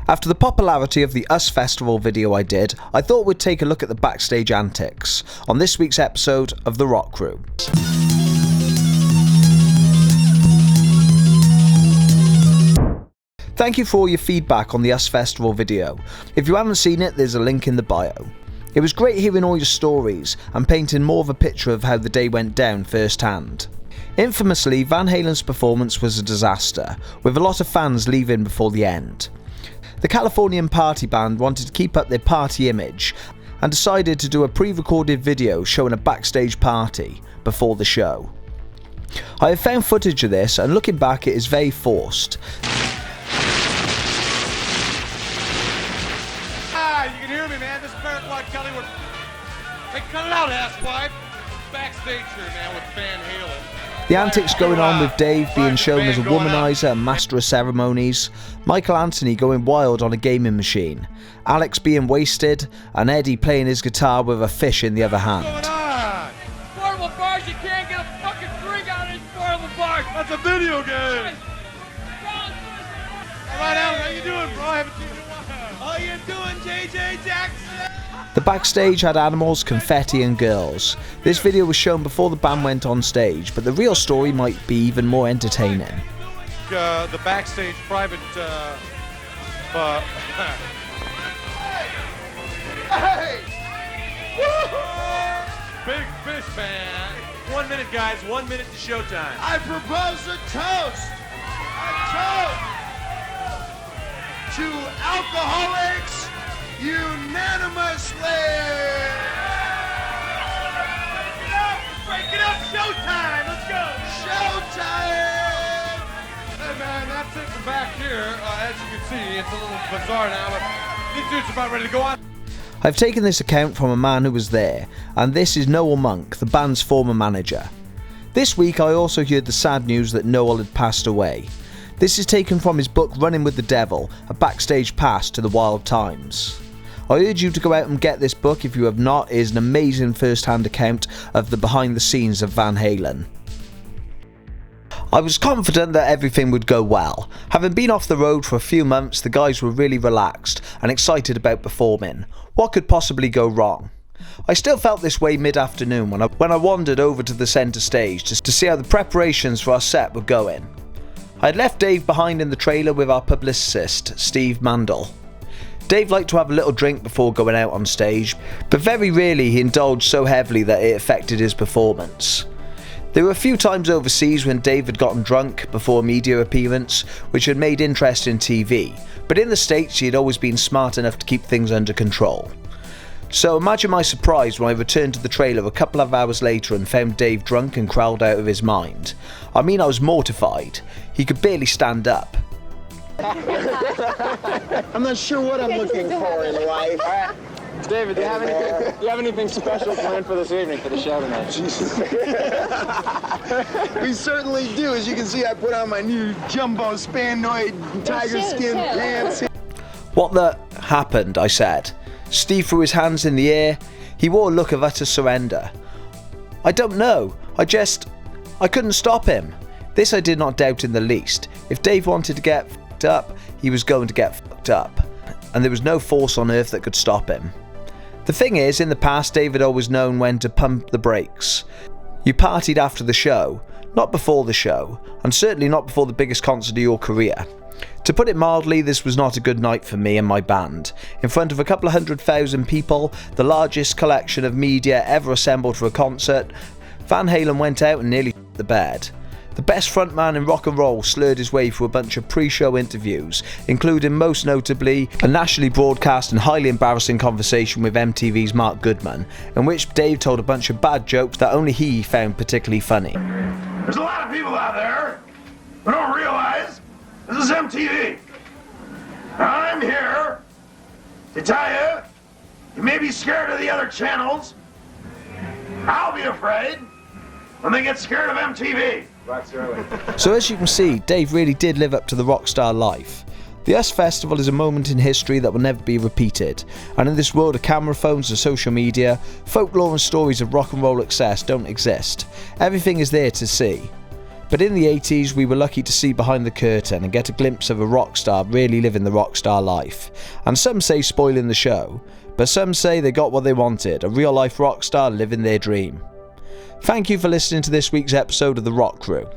After the popularity of the US Festival video I did, I thought we'd take a look at the backstage antics on this week's episode of The Rock Crew. Thank you for all your feedback on the US Festival video. If you haven't seen it, there's a link in the bio. It was great hearing all your stories and painting more of a picture of how the day went down firsthand. Infamously, Van Halen's performance was a disaster, with a lot of fans leaving before the end. The Californian party band wanted to keep up their party image and decided to do a pre-recorded video showing a backstage party before the show. I have found footage of this, and looking back it is very forced. You can hear me, man. This is Barrett Kelly. Hey, cut it out, asswipe. Backstage here, man, with Van Halen. The antics going on with Dave being shown as a womanizer and master of ceremonies, Michael Anthony going wild on a gaming machine, Alex being wasted, and Eddie playing his guitar with a fish in the other hand. What's going on? Portable bars, you can't get a fucking drink out of these portable bars. That's a video game. All right, Alex, how you doing, bro? I haven't seen you in a while. How you doing, JJ Jackson? The backstage had animals, confetti and girls. This video was shown before the band went on stage, but the real story might be even more entertaining. The backstage private, Hey! Big fish, man. 1 minute, guys. 1 minute to showtime. I propose a toast. A toast to alcoholics unanimously. Break it up, showtime. Let's go. Showtime. Hey, man, that's it from back here. As you can see, it's a little bizarre now, but these dudes are about ready to go on. I've taken this account from a man who was there, and this is Noel Monk, the band's former manager. This week I also heard the sad news that Noel had passed away. This is taken from his book Running with the Devil, a backstage pass to the wild times. I urge you to go out and get this book if you have not. It is an amazing first-hand account of the behind the scenes of Van Halen. I was confident that everything would go well. Having been off the road for a few months, the guys were really relaxed and excited about performing. What could possibly go wrong? I still felt this way mid-afternoon when I wandered over to the centre stage to see how the preparations for our set were going. I had left Dave behind in the trailer with our publicist, Steve Mandel. Dave liked to have a little drink before going out on stage, but very rarely he indulged so heavily that it affected his performance. There were a few times overseas when Dave had gotten drunk before a media appearance, which had made interest in TV, but in the States he had always been smart enough to keep things under control. So imagine my surprise when I returned to the trailer a couple of hours later and found Dave drunk and crowded out of his mind. I mean, I was mortified. He could barely stand up. I'm not sure what I'm looking for in life. David, do you have anything special planned for this evening for the show tonight? Jesus. We certainly do. As you can see, I put on my new jumbo spanoid tiger skin pants. What the happened, I said. Steve threw his hands in the air. He wore a look of utter surrender. I don't know. I couldn't stop him. This I did not doubt in the least. If Dave wanted to get fucked up, he was going to get fucked up. And there was no force on earth that could stop him. The thing is, in the past, Dave had always known when to pump the brakes. You partied after the show, not before the show, and certainly not before the biggest concert of your career. To put it mildly, this was not a good night for me and my band. In front of a couple of 100,000 people, the largest collection of media ever assembled for a concert, Van Halen went out and nearly shit the bed. The best frontman in rock and roll slurred his way through a bunch of pre-show interviews, including most notably a nationally broadcast and highly embarrassing conversation with MTV's Mark Goodman, in which Dave told a bunch of bad jokes that only he found particularly funny. There's a lot of people out there who don't realize this is MTV. I'm here to tell you, you may be scared of the other channels. I'll be afraid when they get scared of MTV. So as you can see, Dave really did live up to the rock star life. The US Festival is a moment in history that will never be repeated, and in this world of camera phones and social media, folklore and stories of rock and roll excess don't exist. Everything is there to see. But in the 80s, we were lucky to see behind the curtain and get a glimpse of a rock star really living the rock star life. And some say spoiling the show, but some say they got what they wanted, a real life rock star living their dream. Thank you for listening to this week's episode of The Rock Crew.